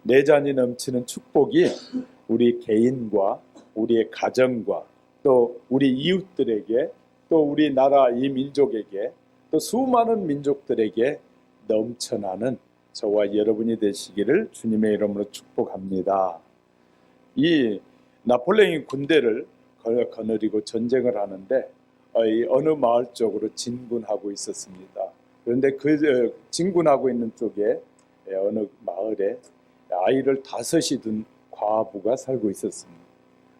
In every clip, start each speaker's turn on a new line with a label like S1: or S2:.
S1: 내잔이 넘치는 축복이 우리 개인과 우리의 가정과 또 우리 이웃들에게 또 우리나라 이 민족에게 또 수많은 민족들에게 넘쳐나는 저와 여러분이 되시기를 주님의 이름으로 축복합니다. 이 나폴레옹이 군대를 거느리고 전쟁을 하는데 어느 마을 쪽으로 진군하고 있었습니다. 그런데 그 진군하고 있는 쪽에 어느 마을에 아이를 5이 둔 과부가 살고 있었습니다.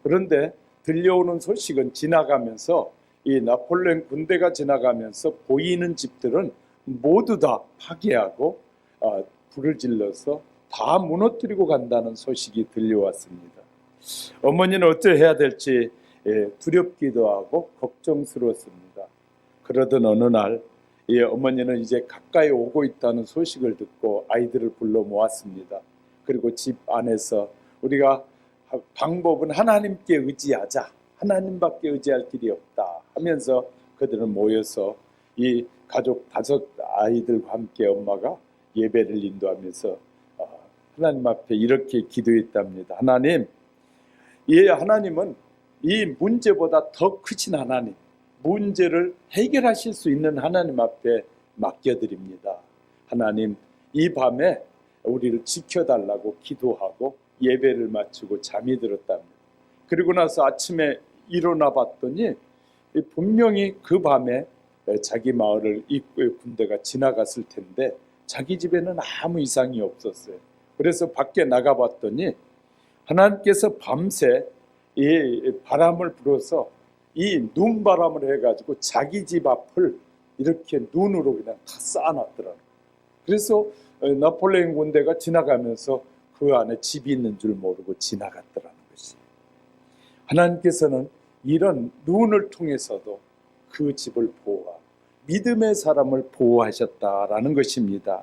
S1: 그런데 들려오는 소식은 지나가면서 이 나폴레옹 군대가 지나가면서 보이는 집들은 모두 다 파괴하고 불을 질러서 다 무너뜨리고 간다는 소식이 들려왔습니다. 어머니는 어찌해야 될지 두렵기도 하고 걱정스러웠습니다. 그러던 어느 날 이 어머니는 이제 가까이 오고 있다는 소식을 듣고 아이들을 불러 모았습니다. 그리고 집 안에서 우리가 방법은 하나님께 의지하자, 하나님밖에 의지할 길이 없다 하면서 그들은 모여서 이 가족 5 아이들과 함께 엄마가 예배를 인도하면서 하나님 앞에 이렇게 기도했답니다. 하나님은 이 문제보다 더 크신 하나님, 문제를 해결하실 수 있는 하나님 앞에 맡겨드립니다. 하나님, 이 밤에 우리를 지켜달라고 기도하고 예배를 마치고 잠이 들었답니다. 그리고 나서 아침에 일어나 봤더니 분명히 그 밤에 자기 마을을 입구에 군대가 지나갔을 텐데 자기 집에는 아무 이상이 없었어요. 그래서 밖에 나가봤더니 하나님께서 밤새 이 바람을 불어서 이 눈바람을 해가지고 자기 집 앞을 이렇게 눈으로 그냥 다 쌓아놨더라고요. 그래서 나폴레옹 군대가 지나가면서 그 안에 집이 있는 줄 모르고 지나갔더라는 것이에요. 하나님께서는 이런 눈을 통해서도 그 집을 보호하고 믿음의 사람을 보호하셨다라는 것입니다.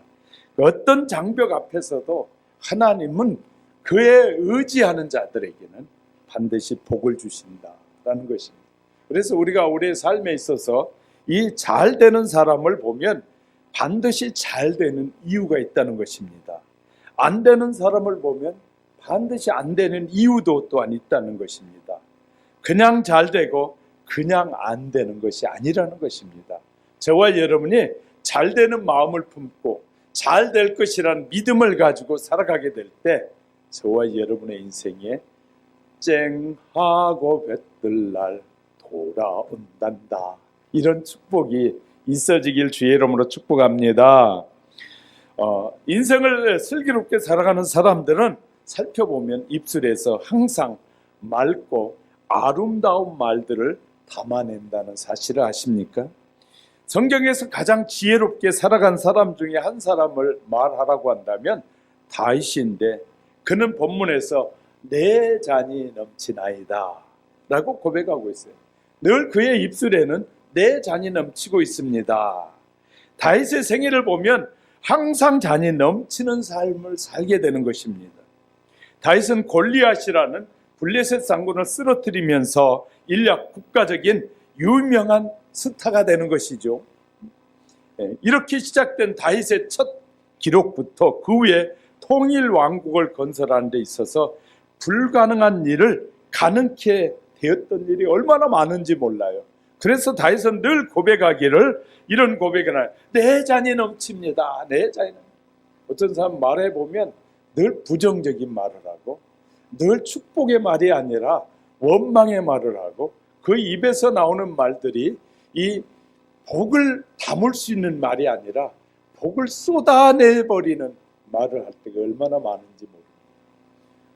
S1: 어떤 장벽 앞에서도 하나님은 그에 의지하는 자들에게는 반드시 복을 주신다라는 것입니다. 그래서 우리가 우리의 삶에 있어서 이 잘 되는 사람을 보면 반드시 잘 되는 이유가 있다는 것입니다. 안 되는 사람을 보면 반드시 안 되는 이유도 또한 있다는 것입니다. 그냥 잘 되고 그냥 안 되는 것이 아니라는 것입니다. 저와 여러분이 잘 되는 마음을 품고 잘 될 것이라는 믿음을 가지고 살아가게 될 때 저와 여러분의 인생에 쨍하고 뱉을 날 돌아온단다. 이런 축복이 있어지길 주의 이름으로 축복합니다. 인생을 슬기롭게 살아가는 사람들은 살펴보면 입술에서 항상 맑고 아름다운 말들을 담아낸다는 사실을 아십니까? 성경에서 가장 지혜롭게 살아간 사람 중에 한 사람을 말하라고 한다면 다윗인데 그는 본문에서 내 잔이 넘치나이다 라고 고백하고 있어요. 늘 그의 입술에는 내 잔이 넘치고 있습니다. 다윗의 생애를 보면 항상 잔이 넘치는 삶을 살게 되는 것입니다. 다윗은 골리앗이라는 블레셋 장군을 쓰러뜨리면서 인류 국가적인 유명한 스타가 되는 것이죠. 이렇게 시작된 다윗의 첫 기록부터 그 후에 통일 왕국을 건설하는 데 있어서 불가능한 일을 가능케 되었던 일이 얼마나 많은지 몰라요. 그래서 다윗은 늘 고백하기를 이런 고백을 해요. 내 잔이 넘칩니다. 내 잔이. 어떤 사람 말해보면 늘 부정적인 말을 하고 늘 축복의 말이 아니라 원망의 말을 하고 그 입에서 나오는 말들이 이 복을 담을 수 있는 말이 아니라 복을 쏟아내버리는 말을 할 때가 얼마나 많은지 모릅니다.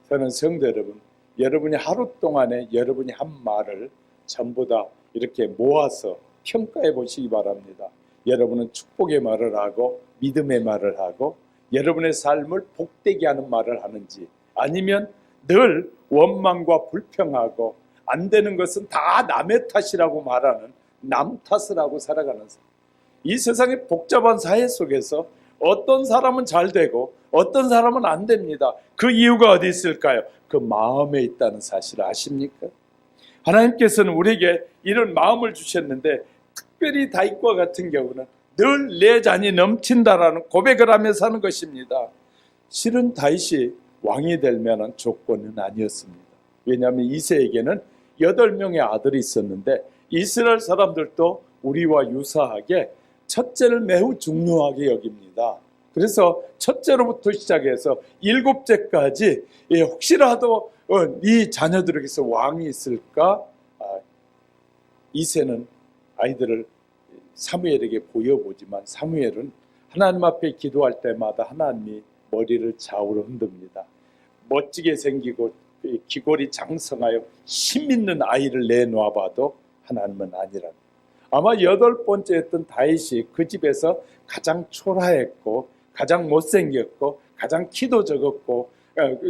S1: 저는 성도 여러분, 여러분이 하루 동안에 여러분이 한 말을 전부 다 이렇게 모아서 평가해 보시기 바랍니다. 여러분은 축복의 말을 하고 믿음의 말을 하고 여러분의 삶을 복되게 하는 말을 하는지 아니면 늘 원망과 불평하고 안 되는 것은 다 남의 탓이라고 말하는 남 탓을 하고 살아가는 사람. 이 세상의 복잡한 사회 속에서 어떤 사람은 잘 되고 어떤 사람은 안 됩니다. 그 이유가 어디 있을까요? 그 마음에 있다는 사실을 아십니까? 하나님께서는 우리에게 이런 마음을 주셨는데, 특별히 다윗과 같은 경우는 늘 내 잔이 넘친다라는 고백을 하며 사는 것입니다. 실은 다윗이 왕이 될 만한 조건은 아니었습니다. 왜냐하면 이새에게는 8명의 아들이 있었는데, 이스라엘 사람들도 우리와 유사하게 첫째를 매우 중요하게 여깁니다. 그래서 첫째로부터 시작해서 7째까지 혹시라도 네 자녀들에게서 왕이 있을까? 이새는 아이들을 사무엘에게 보여보지만 사무엘은 하나님 앞에 기도할 때마다 하나님이 머리를 좌우로 흔듭니다. 멋지게 생기고 기골이 장성하여 힘 있는 아이를 내놓아봐도 하나님은 아니라. 아마 8번째였던 다윗이 그 집에서 가장 초라했고 가장 못생겼고 가장 키도 적었고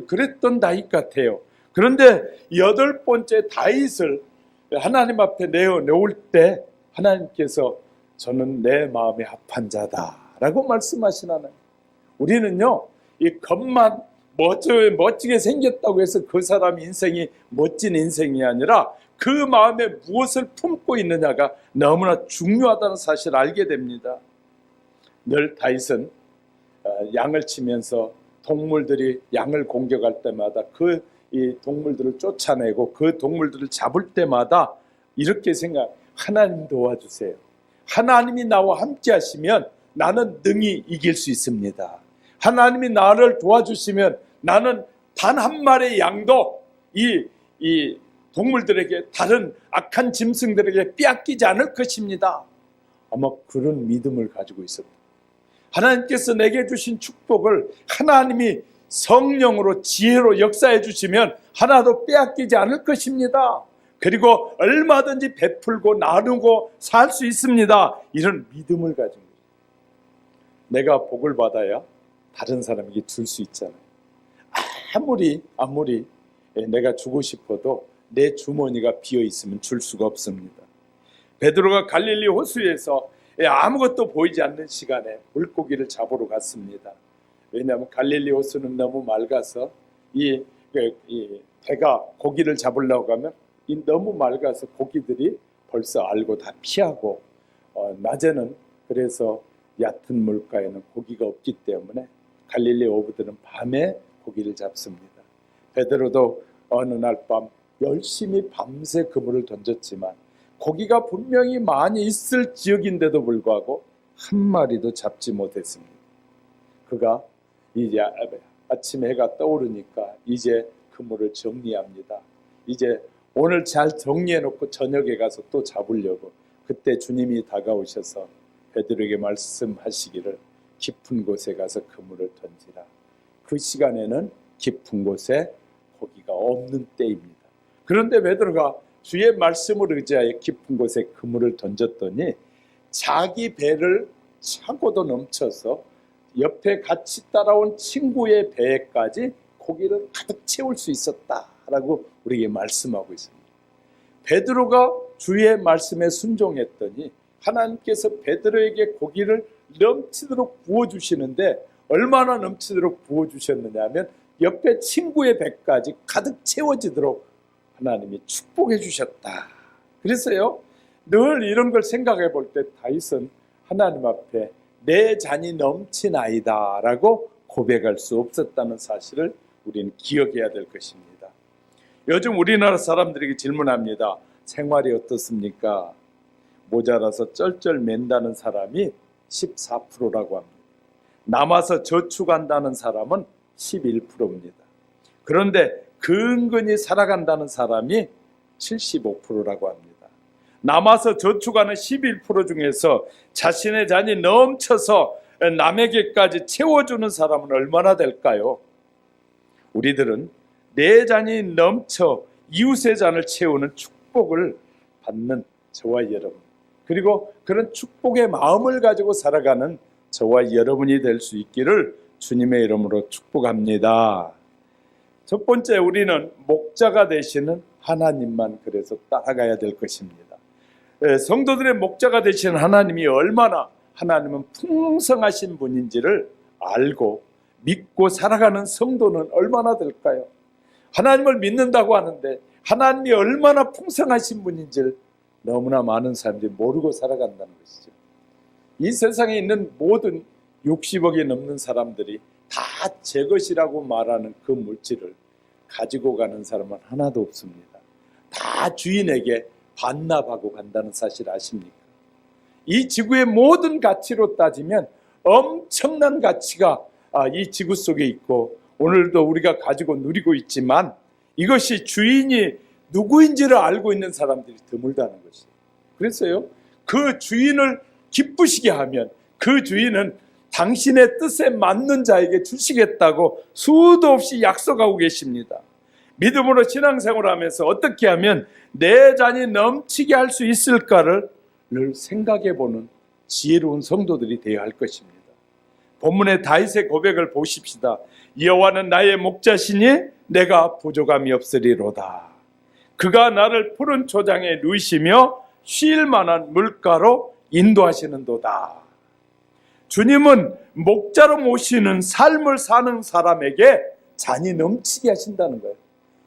S1: 그랬던 다윗 같아요. 그런데 8번째 다윗을 하나님 앞에 내어놓을 때 하나님께서 저는 내 마음에 합한 자다라고 말씀하시나요? 우리는요, 이 겉만 멋지게 생겼다고 해서 그 사람 인생이 멋진 인생이 아니라 그 마음에 무엇을 품고 있느냐가 너무나 중요하다는 사실을 알게 됩니다. 늘 다윗은 양을 치면서 동물들이 양을 공격할 때마다 이 동물들을 쫓아내고 그 동물들을 잡을 때마다 이렇게 생각, 하나님 도와주세요. 하나님이 나와 함께 하시면 나는 능히 이길 수 있습니다. 하나님이 나를 도와주시면 나는 단 한 마리의 양도 이 동물들에게, 다른 악한 짐승들에게 빼앗기지 않을 것입니다. 아마 그런 믿음을 가지고 있었다. 하나님께서 내게 주신 축복을 하나님이 성령으로 지혜로 역사해 주시면 하나도 빼앗기지 않을 것입니다. 그리고 얼마든지 베풀고 나누고 살 수 있습니다. 이런 믿음을 가진 거예요. 내가 복을 받아야 다른 사람에게 줄 수 있잖아요. 아무리 내가 주고 싶어도 내 주머니가 비어 있으면 줄 수가 없습니다. 베드로가 갈릴리 호수에서 아무것도 보이지 않는 시간에 물고기를 잡으러 갔습니다. 왜냐하면 갈릴리 호수는 너무 맑아서 이 배가 고기를 잡으려고 하면 너무 맑아서 고기들이 벌써 알고 다 피하고, 낮에는 그래서 얕은 물가에는 고기가 없기 때문에 갈릴리 어부들은 밤에 고기를 잡습니다. 베드로도 어느 날 밤 열심히 밤새 그물을 던졌지만 고기가 분명히 많이 있을 지역인데도 불구하고 한 마리도 잡지 못했습니다. 그가 이제 아침 해가 떠오르니까 이제 그물을 정리합니다. 이제 오늘 잘 정리해놓고 저녁에 가서 또 잡으려고. 그때 주님이 다가오셔서 베드로에게 말씀하시기를 깊은 곳에 가서 그물을 던지라. 그 시간에는 깊은 곳에 고기가 없는 때입니다. 그런데 베드로가 주의 말씀을 의지하여 깊은 곳에 그물을 던졌더니 자기 배를 차고도 넘쳐서 옆에 같이 따라온 친구의 배에까지 고기를 가득 채울 수 있었다라고 우리에게 말씀하고 있습니다. 베드로가 주의 말씀에 순종했더니 하나님께서 베드로에게 고기를 넘치도록 부어주시는데, 얼마나 넘치도록 부어주셨느냐 하면 옆에 친구의 배까지 가득 채워지도록 하나님이 축복해 주셨다. 그래서요, 늘 이런 걸 생각해 볼 때 다윗은 하나님 앞에 내 잔이 넘치나이다 라고 고백할 수 없었다는 사실을 우리는 기억해야 될 것입니다. 요즘 우리나라 사람들에게 질문합니다. 생활이 어떻습니까? 모자라서 쩔쩔 맨다는 사람이 14%라고 합니다. 남아서 저축한다는 사람은 11%입니다. 그런데 근근히 살아간다는 사람이 75%라고 합니다. 남아서 저축하는 11% 중에서 자신의 잔이 넘쳐서 남에게까지 채워주는 사람은 얼마나 될까요? 우리들은 내 잔이 넘쳐 이웃의 잔을 채우는 축복을 받는 저와 여러분, 그리고 그런 축복의 마음을 가지고 살아가는 저와 여러분이 될 수 있기를 주님의 이름으로 축복합니다. 첫 번째, 우리는 목자가 되시는 하나님만 그래서 따라가야 될 것입니다. 성도들의 목자가 되시는 하나님이 얼마나 하나님은 풍성하신 분인지를 알고 믿고 살아가는 성도는 얼마나 될까요? 하나님을 믿는다고 하는데 하나님이 얼마나 풍성하신 분인지를 너무나 많은 사람들이 모르고 살아간다는 것이죠. 이 세상에 있는 모든 60억이 넘는 사람들이 다 제 것이라고 말하는 그 물질을 가지고 가는 사람은 하나도 없습니다. 다 주인에게 반납하고 간다는 사실 아십니까? 이 지구의 모든 가치로 따지면 엄청난 가치가 이 지구 속에 있고 오늘도 우리가 가지고 누리고 있지만 이것이 주인이 누구인지를 알고 있는 사람들이 드물다는 것이에요. 그래서요, 그 주인을 기쁘시게 하면 그 주인은 당신의 뜻에 맞는 자에게 주시겠다고 수도 없이 약속하고 계십니다. 믿음으로 신앙생활을 하면서 어떻게 하면 내 잔이 넘치게 할 수 있을까를 늘 생각해보는 지혜로운 성도들이 되어야 할 것입니다. 본문의 다윗의 고백을 보십시다. 여호와는 나의 목자시니 내가 부족함이 없으리로다. 그가 나를 푸른 초장에 누이시며 쉴 만한 물가로 인도하시는도다. 주님은 목자로 모시는 삶을 사는 사람에게 잔이 넘치게 하신다는 거예요.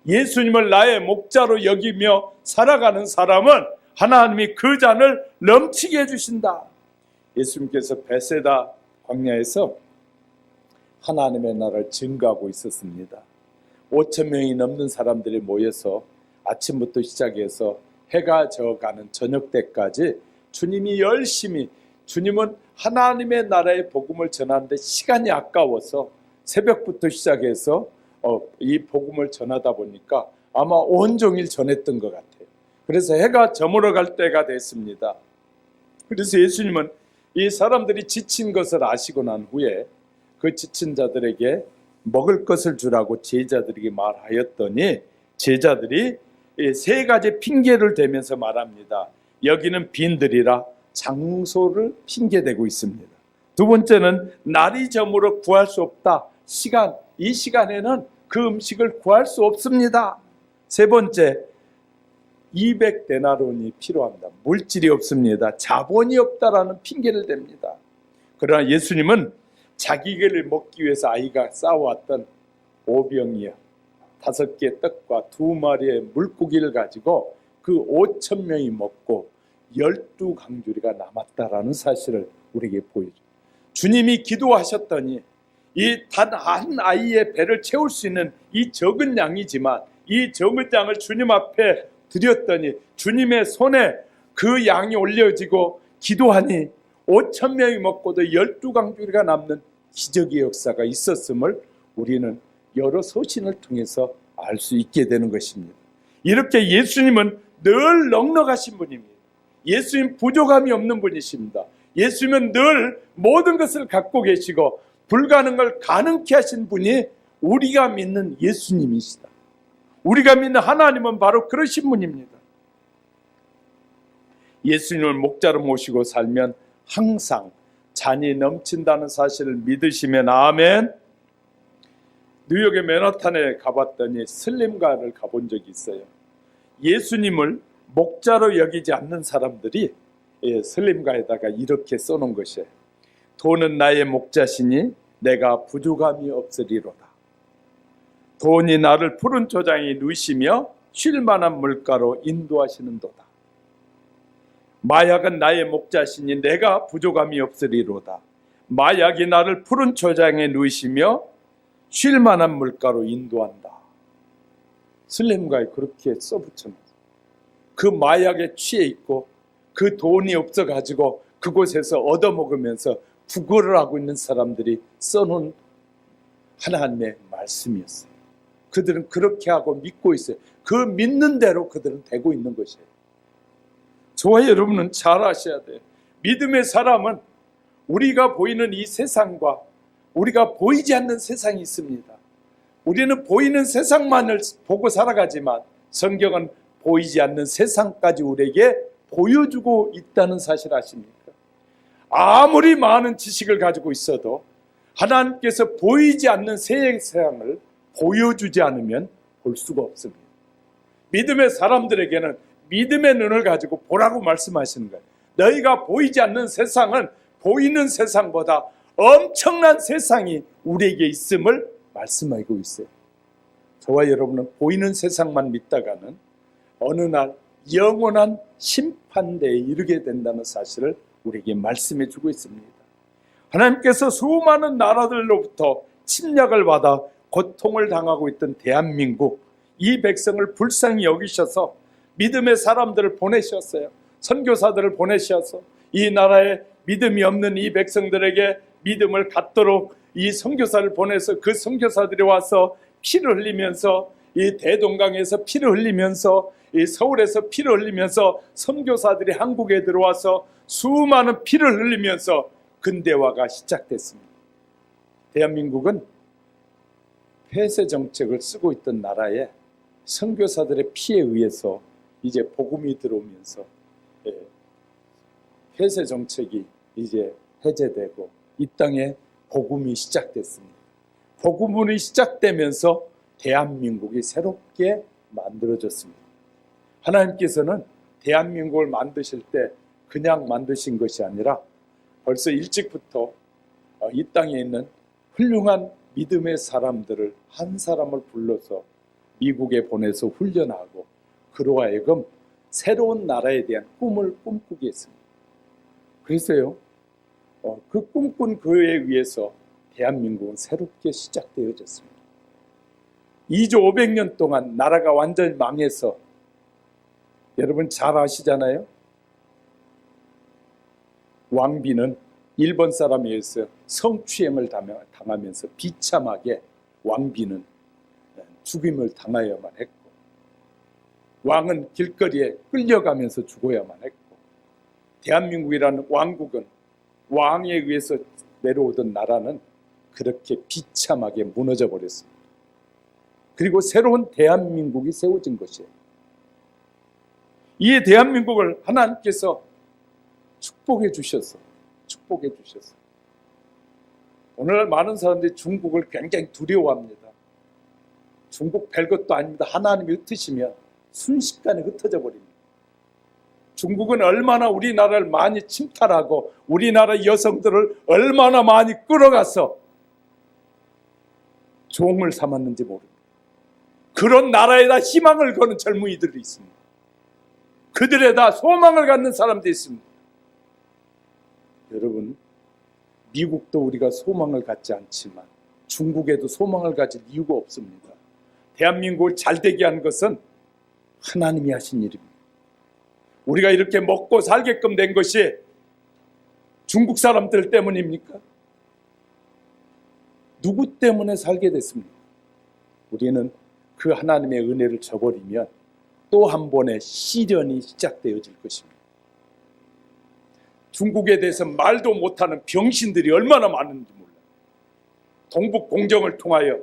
S1: 예수님을 나의 목자로 여기며 살아가는 사람은 하나님이 그 잔을 넘치게 해주신다. 예수님께서 베세다 광야에서 하나님의 나라를 증거하고 있었습니다. 5천 명이 넘는 사람들이 모여서 아침부터 시작해서 해가 져가는 저녁 때까지 주님이 열심히, 주님은 하나님의 나라의 복음을 전하는데 시간이 아까워서 새벽부터 시작해서 이 복음을 전하다 보니까 아마 온종일 전했던 것 같아요. 그래서 해가 저물어 갈 때가 됐습니다. 그래서 예수님은 이 사람들이 지친 것을 아시고 난 후에 그 지친 자들에게 먹을 것을 주라고 제자들에게 말하였더니 제자들이 세 가지 핑계를 대면서 말합니다. 여기는 빈들이라 장소를 핑계대고 있습니다. 두 번째는 날이 저물어 구할 수 없다. 이 시간에는 그 음식을 구할 수 없습니다. 세 번째, 200데나론이 필요합니다. 물질이 없습니다. 자본이 없다라는 핑계를 댑니다. 그러나 예수님은 자기를 먹기 위해서 아이가 쌓아왔던 오병이어 5개 떡과 2마리의 물고기를 가지고 그 5천 명이 먹고 12강주리가 남았다라는 사실을 우리에게 보여줘요. 주님이 기도하셨더니 이 단 한 아이의 배를 채울 수 있는 이 적은 양이지만 이 적은 양을 주님 앞에 드렸더니 주님의 손에 그 양이 올려지고 기도하니 5천 명이 먹고도 12강주리가 남는 기적의 역사가 있었음을 우리는 여러 서신을 통해서 알 수 있게 되는 것입니다. 이렇게 예수님은 늘 넉넉하신 분입니다. 예수님 부족함이 없는 분이십니다. 예수님은 늘 모든 것을 갖고 계시고 불가능을 가능케 하신 분이 우리가 믿는 예수님이시다. 우리가 믿는 하나님은 바로 그러신 분입니다. 예수님을 목자로 모시고 살면 항상 잔이 넘친다는 사실을 믿으시면 아멘. 뉴욕의 맨하탄에 가봤더니 슬림가를 가본 적이 있어요. 예수님을 목자로 여기지 않는 사람들이 슬림가에다가 이렇게 써놓은 것이에요. 돈은 나의 목자시니 내가 부족함이 없으리로다. 돈이 나를 푸른 초장에 누이시며 쉴 만한 물가로 인도하시는도다. 마약은 나의 목자시니 내가 부족함이 없으리로다. 마약이 나를 푸른 초장에 누이시며 쉴 만한 물가로 인도한다. 슬림가에 그렇게 써붙여놨어요. 그 마약에 취해 있고 그 돈이 없어가지고 그곳에서 얻어먹으면서 구걸을 하고 있는 사람들이 써놓은 하나님의 말씀이었어요. 그들은 그렇게 하고 믿고 있어요. 그 믿는 대로 그들은 되고 있는 것이에요. 저와 여러분은 잘 아셔야 돼요. 믿음의 사람은 우리가 보이는 이 세상과 우리가 보이지 않는 세상이 있습니다. 우리는 보이는 세상만을 보고 살아가지만 성경은 보이지 않는 세상까지 우리에게 보여주고 있다는 사실 아십니까? 아무리 많은 지식을 가지고 있어도 하나님께서 보이지 않는 세상을 보여주지 않으면 볼 수가 없습니다. 믿음의 사람들에게는 믿음의 눈을 가지고 보라고 말씀하시는 거예요. 너희가 보이지 않는 세상은 보이는 세상보다 엄청난 세상이 우리에게 있음을 말씀하고 있어요. 저와 여러분은 보이는 세상만 믿다가는 어느 날 영원한 심판대에 이르게 된다는 사실을 우리에게 말씀해 주고 있습니다. 하나님께서 수많은 나라들로부터 침략을 받아 고통을 당하고 있던 대한민국, 이 백성을 불쌍히 여기셔서 믿음의 사람들을 보내셨어요. 선교사들을 보내셔서 이 나라에 믿음이 없는 이 백성들에게 믿음을 갖도록 이 선교사를 보내서 그 선교사들이 와서 피를 흘리면서 이 대동강에서 피를 흘리면서 이 서울에서 피를 흘리면서 선교사들이 한국에 들어와서 수많은 피를 흘리면서 근대화가 시작됐습니다. 대한민국은 폐쇄 정책을 쓰고 있던 나라에 선교사들의 피에 의해서 이제 복음이 들어오면서 폐쇄 정책이 이제 해제되고 이 땅에 복음이 시작됐습니다. 복음이 시작되면서 대한민국이 새롭게 만들어졌습니다. 하나님께서는 대한민국을 만드실 때 그냥 만드신 것이 아니라 벌써 일찍부터 이 땅에 있는 훌륭한 믿음의 사람들을 한 사람을 불러서 미국에 보내서 훈련하고 그로 하여금 새로운 나라에 대한 꿈을 꿈꾸게 했습니다. 그래서요, 그 꿈꾼 그에 의해서 대한민국은 새롭게 시작되어졌습니다. 2조 500년 동안 나라가 완전히 망해서 여러분 잘 아시잖아요. 왕비는 일본 사람에 의해서 성추행을 당하면서 비참하게 왕비는 죽임을 당하여야만 했고 왕은 길거리에 끌려가면서 죽어야만 했고 대한민국이라는 왕국은 왕에 의해서 내려오던 나라는 그렇게 비참하게 무너져 버렸습니다. 그리고 새로운 대한민국이 세워진 것이에요. 이 대한민국을 하나님께서 축복해 주셔서 오늘날 많은 사람들이 중국을 굉장히 두려워합니다. 중국 별것도 아닙니다. 하나님이 흩으시면 순식간에 흩어져 버립니다. 중국은 얼마나 우리나라를 많이 침탈하고 우리나라 여성들을 얼마나 많이 끌어가서 종을 삼았는지 모릅니다. 그런 나라에다 희망을 거는 젊은이들이 있습니다. 그들에다 소망을 갖는 사람들이 있습니다. 여러분, 미국도 우리가 소망을 갖지 않지만 중국에도 소망을 가질 이유가 없습니다. 대한민국을 잘되게 한 것은 하나님이 하신 일입니다. 우리가 이렇게 먹고 살게끔 된 것이 중국 사람들 때문입니까? 누구 때문에 살게 됐습니까? 우리는 그 하나님의 은혜를 저버리면 또 한 번의 시련이 시작되어질 것입니다. 중국에 대해서 말도 못하는 병신들이 얼마나 많은지 몰라요. 동북 공정을 통하여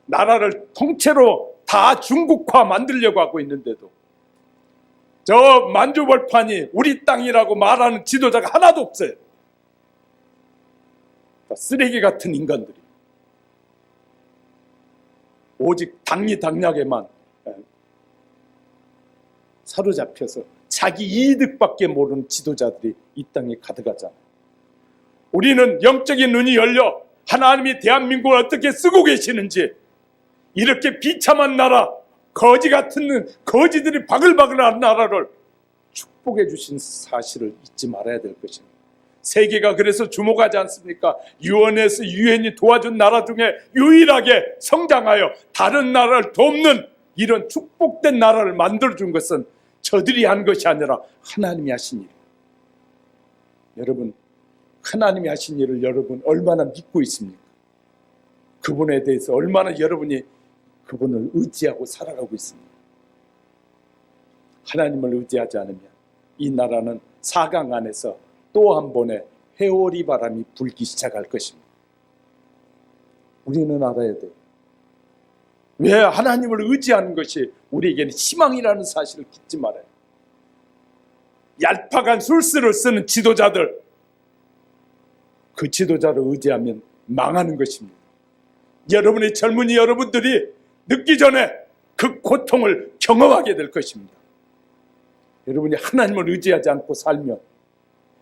S1: 나라를 통째로 다 중국화 만들려고 하고 있는데도 저 만주벌판이 우리 땅이라고 말하는 지도자가 하나도 없어요. 쓰레기 같은 인간들이 오직 당리당략에만 사로잡혀서 자기 이득밖에 모르는 지도자들이 이 땅에 가득하잖아요. 우리는 영적인 눈이 열려 하나님이 대한민국을 어떻게 쓰고 계시는지, 이렇게 비참한 나라, 거지 같은 거지들이 바글바글한 나라를 축복해 주신 사실을 잊지 말아야 될 것입니다. 세계가 그래서 주목하지 않습니까? 유엔이 도와준 나라 중에 유일하게 성장하여 다른 나라를 돕는 이런 축복된 나라를 만들어준 것은 저들이 한 것이 아니라 하나님이 하신 일. 여러분, 하나님이 하신 일을 여러분 얼마나 믿고 있습니까? 그분에 대해서 얼마나 여러분이 그분을 의지하고 살아가고 있습니다. 하나님을 의지하지 않으면 이 나라는 4강 안에서 또 한 번의 회오리 바람이 불기 시작할 것입니다. 우리는 알아야 돼요. 왜 하나님을 의지하는 것이 우리에게는 희망이라는 사실을 잊지 말아요. 얄팍한 술수를 쓰는 지도자들, 그 지도자를 의지하면 망하는 것입니다. 여러분의 젊은이 여러분들이 늦기 전에 그 고통을 경험하게 될 것입니다. 여러분이 하나님을 의지하지 않고 살면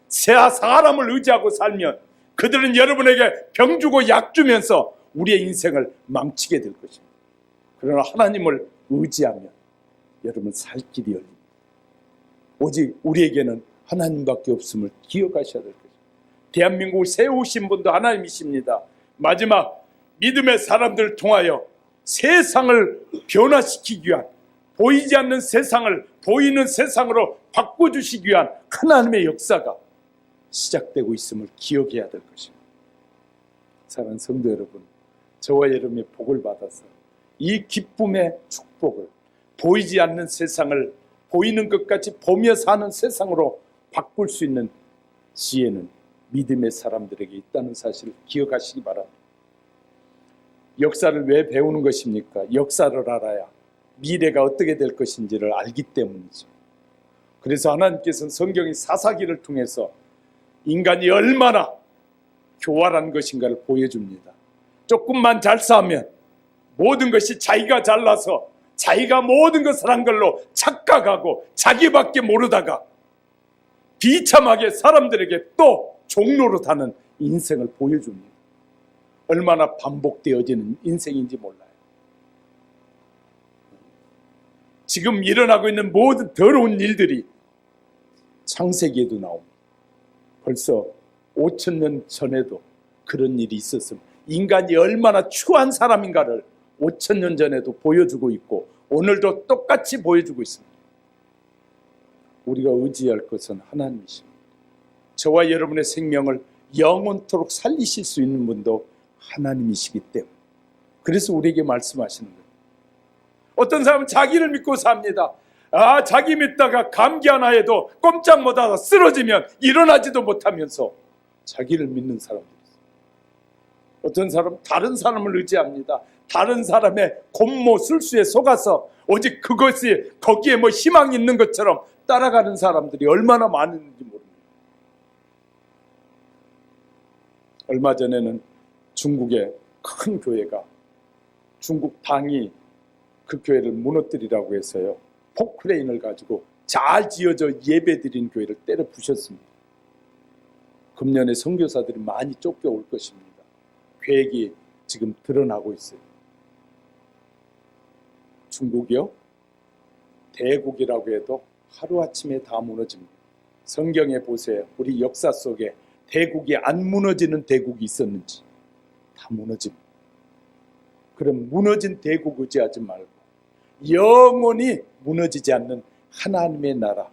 S1: 사람을 의지하고 살면 그들은 여러분에게 병 주고 약 주면서 우리의 인생을 망치게 될 것입니다. 그러나 하나님을 의지하면 여러분 살 길이 열립니다. 오직 우리에게는 하나님밖에 없음을 기억하셔야 될 것입니다. 대한민국을 세우신 분도 하나님이십니다. 마지막 믿음의 사람들을 통하여 세상을 변화시키기 위한, 보이지 않는 세상을 보이는 세상으로 바꿔주시기 위한 하나님의 역사가 시작되고 있음을 기억해야 될 것입니다. 사랑하는 성도 여러분, 저와 여러분의 복을 받아서 이 기쁨의 축복을, 보이지 않는 세상을 보이는 것 같이 보며 사는 세상으로 바꿀 수 있는 지혜는 믿음의 사람들에게 있다는 사실을 기억하시기 바랍니다. 역사를 왜 배우는 것입니까? 역사를 알아야 미래가 어떻게 될 것인지를 알기 때문이죠. 그래서 하나님께서는 성경의 사사기를 통해서 인간이 얼마나 교활한 것인가를 보여줍니다. 조금만 잘 싸우면 모든 것이 자기가 잘나서 자기가 모든 것을 한 걸로 착각하고 자기밖에 모르다가 비참하게 사람들에게 또 종로로 타는 인생을 보여줍니다. 얼마나 반복되어지는 인생인지 몰라요. 지금 일어나고 있는 모든 더러운 일들이 창세기에도 나옵니다. 벌써 5,000년 전에도 그런 일이 있었습니다. 인간이 얼마나 추한 사람인가를 5,000년 전에도 보여주고 있고 오늘도 똑같이 보여주고 있습니다. 우리가 의지할 것은 하나님이십니다. 저와 여러분의 생명을 영원토록 살리실 수 있는 분도 하나님이시기 때문에 그래서 우리에게 말씀하시는 거예요. 어떤 사람은 자기를 믿고 삽니다. 자기 믿다가 감기 하나 해도 꼼짝 못하다 쓰러지면 일어나지도 못하면서 자기를 믿는 사람들 있어요. 어떤 사람은 다른 사람을 의지합니다. 다른 사람의 곤모 술수에 속아서 오직 그것이 거기에 뭐 희망이 있는 것처럼 따라가는 사람들이 얼마나 많은지 모릅니다. 얼마 전에는 중국의 큰 교회가 중국 당이 그 교회를 무너뜨리라고 해서요, 포크레인을 가지고 잘 지어져 예배드린 교회를 때려 부셨습니다. 금년에 선교사들이 많이 쫓겨올 것입니다. 계획이 지금 드러나고 있어요. 중국이요? 대국이라고 해도 하루아침에 다 무너집니다. 성경에 보세요. 우리 역사 속에 대국이 안 무너지는 대국이 있었는지 다 무너집니다. 그럼 무너진 대국 의지하지 말고 영원히 무너지지 않는 하나님의 나라,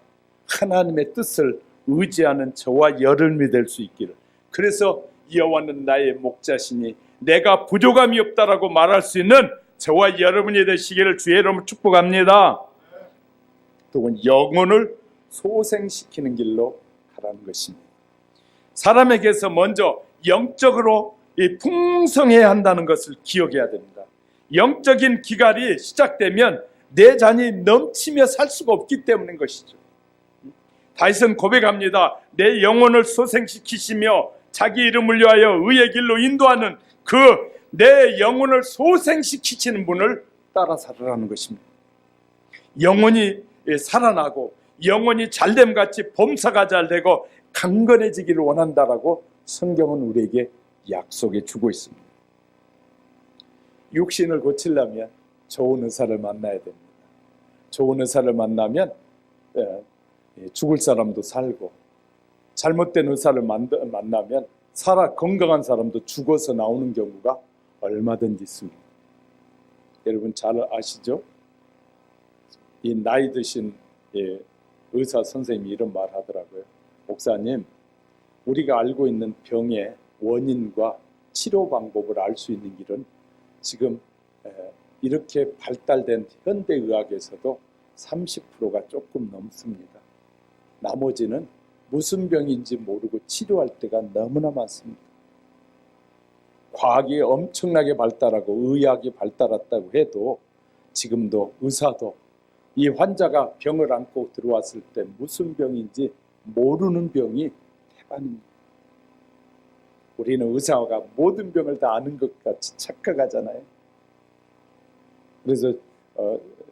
S1: 하나님의 뜻을 의지하는 저와 여러분이 될 수 있기를. 그래서 여호와는 나의 목자시니 내가 부족함이 없다라고 말할 수 있는 저와 여러분이 되시기를 주의 이름으로 축복합니다. 또는 영혼을 소생시키는 길로 가라는 것입니다. 사람에게서 먼저 영적으로 풍성해야 한다는 것을 기억해야 됩니다. 영적인 기갈이 시작되면 내 잔이 넘치며 살 수가 없기 때문인 것이죠. 다윗은 고백합니다. 내 영혼을 소생시키시며 자기 이름을 위하여 의의 길로 인도하는 그 내 영혼을 소생시키시는 분을 따라 살아라는 것입니다. 영혼이 살아나고 영혼이 잘됨같이 범사가 잘되고 강건해지기를 원한다라고 성경은 우리에게 약속해 주고 있습니다. 육신을 고치려면 좋은 의사를 만나야 됩니다. 좋은 의사를 만나면 죽을 사람도 살고, 잘못된 의사를 만나면 살아 건강한 사람도 죽어서 나오는 경우가 얼마든지 있습니다. 여러분 잘 아시죠? 이 나이 드신 의사 선생님이 이런 말 하더라고요. 목사님, 우리가 알고 있는 병의 원인과 치료 방법을 알 수 있는 길은 지금 이렇게 발달된 현대의학에서도 30%가 조금 넘습니다. 나머지는 무슨 병인지 모르고 치료할 때가 너무나 많습니다. 과학이 엄청나게 발달하고 의학이 발달했다고 해도 지금도 의사도 이 환자가 병을 안고 들어왔을 때 무슨 병인지 모르는 병이 태반입니다. 우리는 의사가 모든 병을 다 아는 것 같이 착각하잖아요. 그래서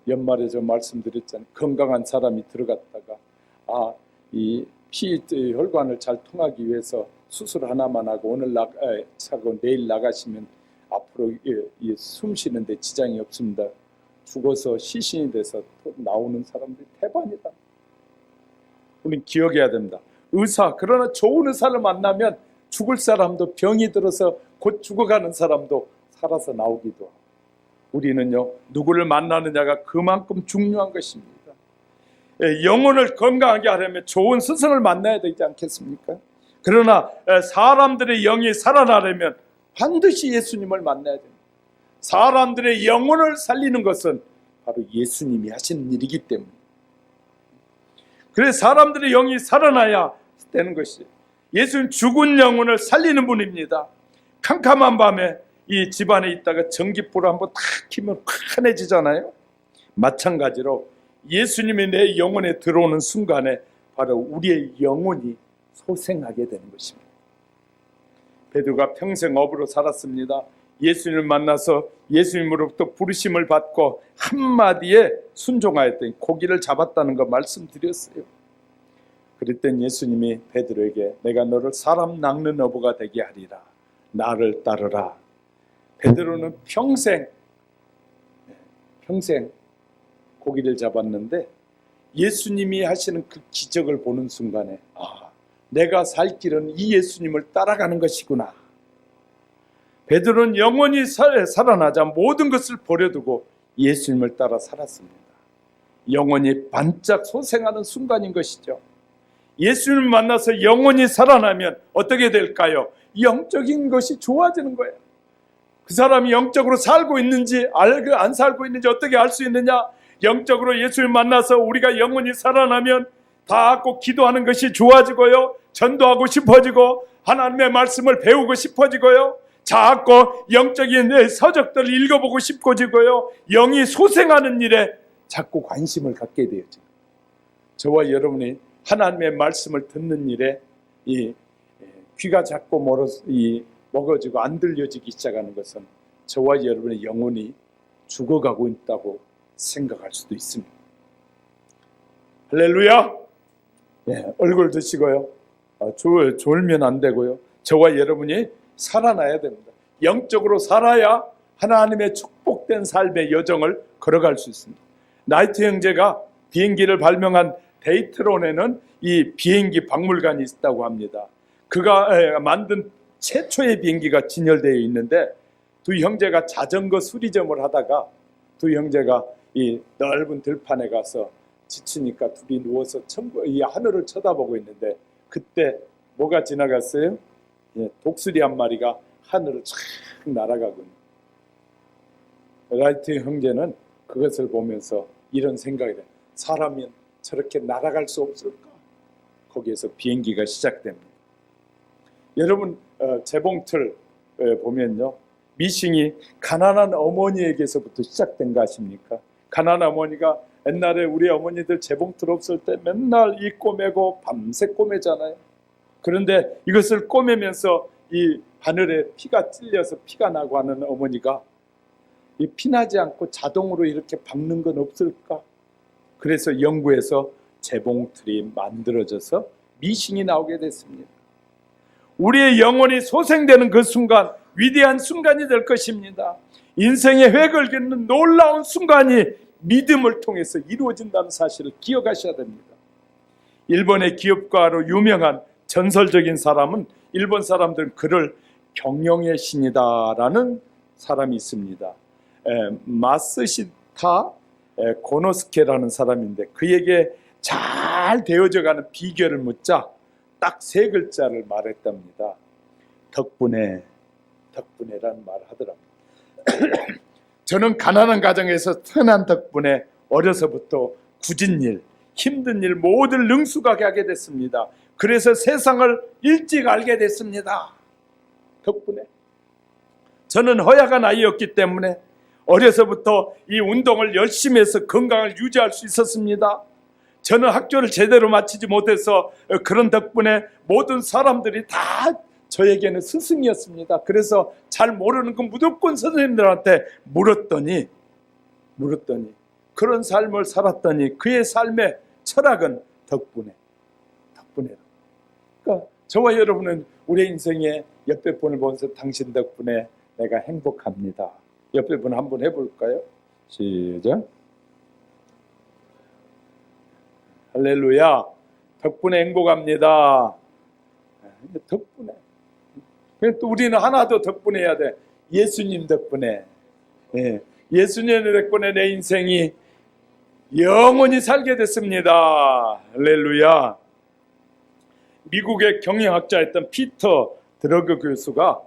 S1: 연말에 저 말씀드렸잖아요. 건강한 사람이 들어갔다가 이 혈관을 잘 통하기 위해서 수술 하나만 하고 차고 내일 나가시면 앞으로 숨 쉬는데 지장이 없습니다. 죽어서 시신이 돼서 나오는 사람들이 대반이다. 우리는 기억해야 됩니다. 그러나 좋은 의사를 만나면 죽을 사람도 병이 들어서 곧 죽어가는 사람도 살아서 나오기도 하고, 우리는요, 누구를 만나느냐가 그만큼 중요한 것입니다. 영혼을 건강하게 하려면 좋은 스승을 만나야 되지 않겠습니까? 그러나 사람들의 영이 살아나려면 반드시 예수님을 만나야 됩니다. 사람들의 영혼을 살리는 것은 바로 예수님이 하시는 일이기 때문에, 그래서 사람들의 영이 살아나야 되는 것이, 예수는 죽은 영혼을 살리는 분입니다. 캄캄한 밤에 이 집안에 있다가 전기불을 한번 탁 켜면 환해지잖아요. 마찬가지로 예수님이 내 영혼에 들어오는 순간에 바로 우리의 영혼이 소생하게 되는 것입니다. 베드로가 평생 어부로 살았습니다. 예수님을 만나서 예수님으로부터 부르심을 받고 한마디에 순종하였더니 고기를 잡았다는 거 말씀드렸어요. 그랬더니 예수님이 베드로에게 내가 너를 사람 낚는 어부가 되게 하리라, 나를 따르라. 베드로는 평생 고기를 잡았는데 예수님이 하시는 그 기적을 보는 순간에 내가 살 길은 이 예수님을 따라가는 것이구나. 베드로는 영원히 살아나자 모든 것을 버려두고 예수님을 따라 살았습니다. 영원히 반짝 소생하는 순간인 것이죠. 예수님을 만나서 영원히 살아나면 어떻게 될까요? 영적인 것이 좋아지는 거예요. 그 사람이 영적으로 살고 있는지 안 살고 있는지 어떻게 알 수 있느냐? 영적으로 예수를 만나서 우리가 영원히 살아나면 다 기도하는 것이 좋아지고요, 전도하고 싶어지고 하나님의 말씀을 배우고 싶어지고요, 자꾸 영적인 서적들을 읽어보고 싶어지고요, 영이 소생하는 일에 자꾸 관심을 갖게 되어져요. 저와 여러분이 하나님의 말씀을 듣는 일에 이 귀가 자꾸 먹어지고 안 들려지기 시작하는 것은 저와 여러분의 영혼이 죽어가고 있다고 생각할 수도 있습니다. 할렐루야! 얼굴 드시고요, 졸면 안 되고요, 저와 여러분이 살아나야 됩니다. 영적으로 살아야 하나님의 축복된 삶의 여정을 걸어갈 수 있습니다. 나이트 형제가 비행기를 발명한 데이트론에는 이 비행기 박물관이 있다고 합니다. 그가 만든 최초의 비행기가 진열되어 있는데, 두 형제가 자전거 수리점을 하다가 두 형제가 이 넓은 들판에 가서 지치니까 둘이 누워서 이 하늘을 쳐다보고 있는데, 그때 뭐가 지나갔어요? 독수리 한 마리가 하늘을 쫙 날아가군요. 라이트 형제는 그것을 보면서 이런 생각이 돼요. 사람은 저렇게 날아갈 수 없을까? 거기에서 비행기가 시작됩니다. 여러분, 재봉틀 보면요, 미싱이 가난한 어머니에게서부터 시작된 거 아십니까? 가난한 어머니가 옛날에 우리 어머니들 재봉틀 없을 때 맨날 이 꼬매고 밤새 꼬매잖아요. 그런데 이것을 꼬매면서 이 바늘에 피가 찔려서 피가 나고 하는 어머니가 이 피나지 않고 자동으로 이렇게 박는 건 없을까? 그래서 연구해서 재봉틀이 만들어져서 미싱이 나오게 됐습니다. 우리의 영혼이 소생되는 그 순간, 위대한 순간이 될 것입니다. 인생의 획을 긋는 놀라운 순간이 믿음을 통해서 이루어진다는 사실을 기억하셔야 됩니다. 일본의 기업가로 유명한 전설적인 사람은, 일본 사람들은 그를 경영의 신이다라는 사람이 있습니다. 마스시타 고노스케라는 사람인데, 그에게 잘 되어져가는 비결을 묻자 딱 3글자를 말했답니다. 덕분에라는 말을 하더랍니다. 저는 가난한 가정에서 태어난 덕분에 어려서부터 굳은 일, 힘든 일 모두 능숙하게 하게 됐습니다. 그래서 세상을 일찍 알게 됐습니다. 덕분에. 저는 허약한 아이였기 때문에 어려서부터 이 운동을 열심히 해서 건강을 유지할 수 있었습니다. 저는 학교를 제대로 마치지 못해서 그런 덕분에 모든 사람들이 다 저에게는 스승이었습니다. 그래서 잘 모르는 건 무조건 선생님들한테 물었더니 그런 삶을 살았더니 그의 삶의 철학은 덕분에. 그러니까 저와 여러분은 우리 인생의 옆에 분을 보면서 당신 덕분에 내가 행복합니다. 옆에 분 한번 해볼까요? 시작. 할렐루야. 덕분에 행복합니다. 덕분에. 또 우리는 하나 더 덕분에 해야 돼. 예수님 덕분에. 예수님 덕분에 내 인생이 영원히 살게 됐습니다. 할렐루야. 미국의 경영학자였던 피터 드러그 교수가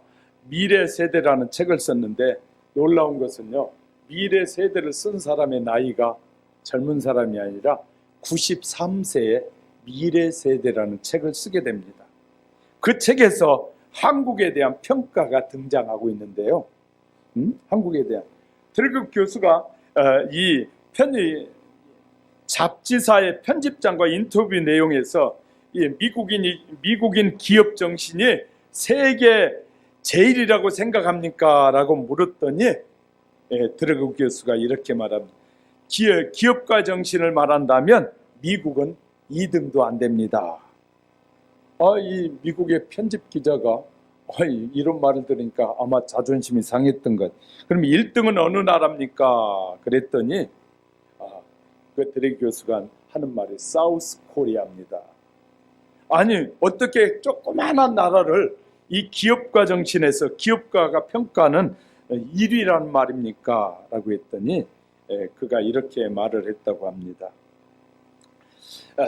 S1: 미래 세대라는 책을 썼는데 놀라운 것은요, 미래 세대를 쓴 사람의 나이가 젊은 사람이 아니라 93세에 미래 세대라는 책을 쓰게 됩니다. 그 책에서 한국에 대한 평가가 등장하고 있는데요. 한국에 대한 드러그 교수가 이 잡지사의 편집장과 인터뷰 내용에서 이 미국인 기업 정신이 세계 제일이라고 생각합니까? 라고 물었더니 드러그 교수가 이렇게 말합니다. 기업가 정신을 말한다면 미국은 2등도 안 됩니다. 이 미국의 편집 기자가 이런 말을 들으니까 아마 자존심이 상했던 것. 그럼 1등은 어느 나라입니까? 그랬더니 그 드러그 교수가 하는 말이 사우스 코리아입니다. 아니, 어떻게 조그마한 나라를 이 기업가 정신에서 기업가가 평가는 1위란 말입니까? 라고 했더니 그가 이렇게 말을 했다고 합니다.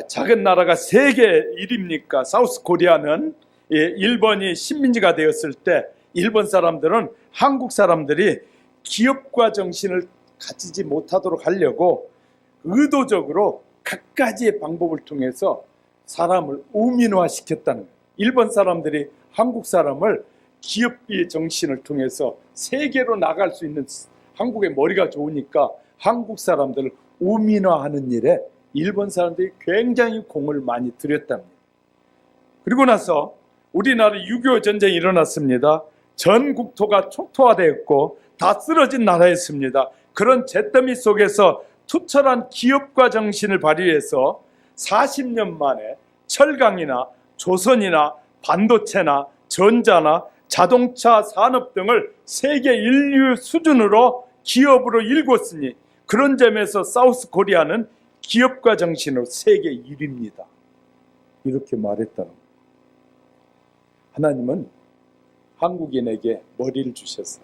S1: 작은 나라가 세계 1위입니까? 사우스 코리아는 일본이 식민지가 되었을 때 일본 사람들은 한국 사람들이 기업가 정신을 가지지 못하도록 하려고 의도적으로 갖가지의 방법을 통해서 사람을 우민화시켰다는 거예요. 일본 사람들이 한국 사람을 기업의 정신을 통해서 세계로 나갈 수 있는, 한국의 머리가 좋으니까 한국 사람들을 우민화하는 일에 일본 사람들이 굉장히 공을 많이 들였답니다. 그리고 나서 우리나라 6.25 전쟁이 일어났습니다. 전 국토가 초토화되었고 다 쓰러진 나라였습니다. 그런 잿더미 속에서 투철한 기업가 정신을 발휘해서 40년 만에 철강이나 조선이나 반도체나 전자나 자동차 산업 등을 세계 인류 수준으로 기업으로 일궜으니 그런 점에서 사우스 코리아는 기업가 정신으로 세계 1위입니다. 이렇게 말했다는 거예요. 하나님은 한국인에게 머리를 주셔서,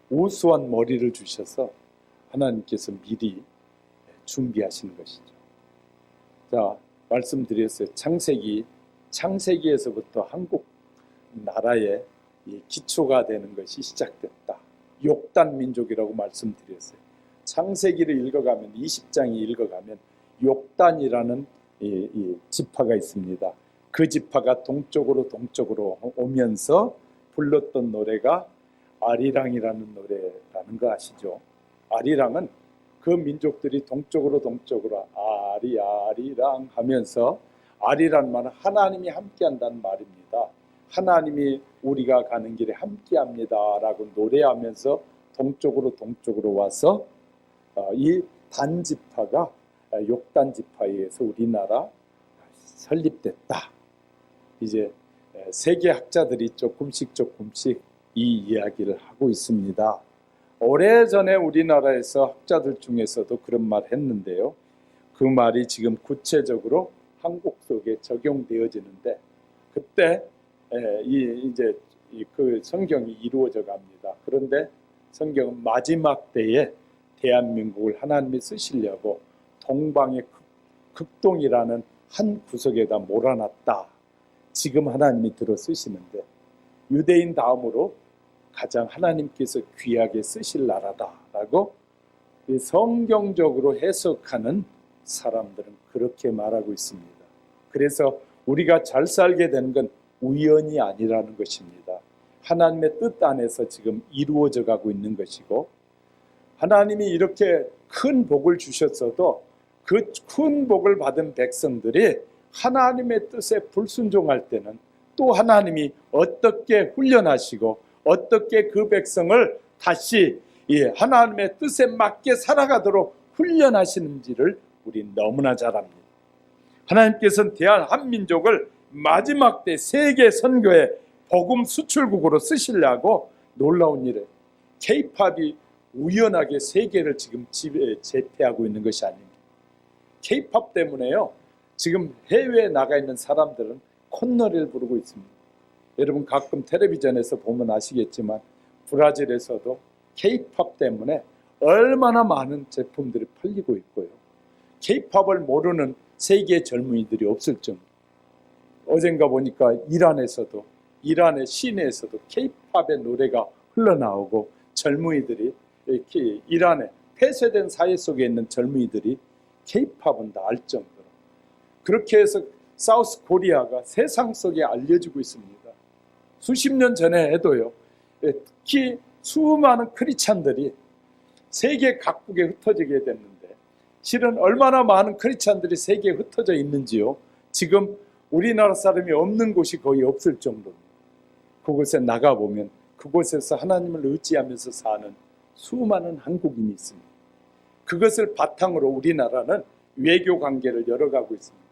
S1: 우수한 머리를 주셔서 하나님께서 미리 준비하시는 것이죠. 자, 말씀드렸어요. 창세기에서부터 한국 나라의 기초가 되는 것이 시작됐다. 욕단 민족이라고 말씀드렸어요. 창세기를 읽어가면, 20장이 읽어가면 욕단이라는 이 지파가 있습니다. 그 지파가 동쪽으로 오면서 불렀던 노래가 아리랑이라는 노래라는 거 아시죠? 아리랑은 그 민족들이 동쪽으로 아리랑 하면서, 아리란 말은 하나님이 함께한다는 말입니다. 하나님이 우리가 가는 길에 함께합니다 라고 노래하면서 동쪽으로 와서 이 단지파가 욕단 지파에 의해서 우리나라 설립됐다. 이제 세계 학자들이 조금씩 이 이야기를 하고 있습니다. 오래전에 우리나라에서 학자들 중에서도 그런 말 했는데요. 그 말이 지금 구체적으로 한국 속에 적용되어지는데, 그때 이제 그 성경이 이루어져 갑니다. 그런데 성경은 마지막 때에 대한민국을 하나님이 쓰시려고 동방의 극동이라는 한 구석에다 몰아놨다. 지금 하나님이 들어 쓰시는데, 유대인 다음으로 가장 하나님께서 귀하게 쓰실 나라다라고 성경적으로 해석하는 사람들은 그렇게 말하고 있습니다. 그래서 우리가 잘 살게 되는 건 우연이 아니라는 것입니다. 하나님의 뜻 안에서 지금 이루어져 가고 있는 것이고, 하나님이 이렇게 큰 복을 주셨어도 그 큰 복을 받은 백성들이 하나님의 뜻에 불순종할 때는 또 하나님이 어떻게 훈련하시고 어떻게 그 백성을 다시 하나님의 뜻에 맞게 살아가도록 훈련하시는지를 우리 너무나 잘 압니다. 하나님께서는 대한민족을 마지막 때 세계 선교의 복음 수출국으로 쓰시려고 놀라운 일에 K-팝이 우연하게 세계를 지금 제패하고 있는 것이 아닙니다. K-팝 때문에요, 지금 해외에 나가 있는 사람들은 콧노래를 부르고 있습니다. 여러분 가끔 텔레비전에서 보면 아시겠지만 브라질에서도 K-팝 때문에 얼마나 많은 제품들이 팔리고 있고요. K-팝을 모르는 세계 젊은이들이 없을 정도. 어젠가 보니까 이란의 시내에서도 K-팝의 노래가 흘러나오고 젊은이들이 이렇게 이란의 폐쇄된 사회 속에 있는 젊은이들이 K-팝은 다 알 정도로 그렇게 해서 사우스 코리아가 세상 속에 알려지고 있습니다. 수십 년 전에 해도요, 특히 수많은 크리스찬들이 세계 각국에 흩어지게 됐는데 실은 얼마나 많은 크리스찬들이 세계에 흩어져 있는지요, 지금 우리나라 사람이 없는 곳이 거의 없을 정도입니다. 그곳에 나가보면 그곳에서 하나님을 의지하면서 사는 수많은 한국인이 있습니다. 그것을 바탕으로 우리나라는 외교 관계를 열어가고 있습니다.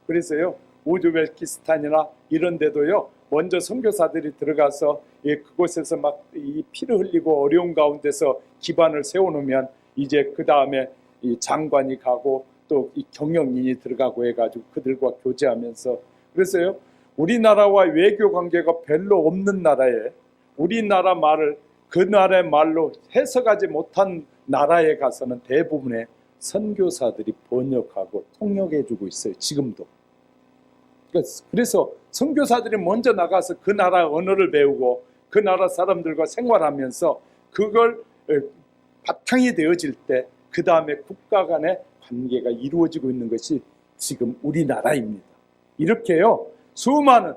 S1: 그래서요, 우즈베키스탄이나 이런 데도요, 먼저 선교사들이 들어가서 그곳에서 막 이 피를 흘리고 어려운 가운데서 기반을 세워놓으면 이제 그 다음에 이 장관이 가고 또 이 경영인이 들어가고 해가지고 그들과 교제하면서, 그래서요, 우리나라와 외교 관계가 별로 없는 나라에 우리나라 말을 그 나라의 말로 해석하지 못한 나라에 가서는 대부분의 선교사들이 번역하고 통역해주고 있어요, 지금도. 그래서 선교사들이 먼저 나가서 그 나라 언어를 배우고 그 나라 사람들과 생활하면서 그걸 바탕이 되어질 때 그 다음에 국가 간의 관계가 이루어지고 있는 것이 지금 우리나라입니다. 이렇게요, 수많은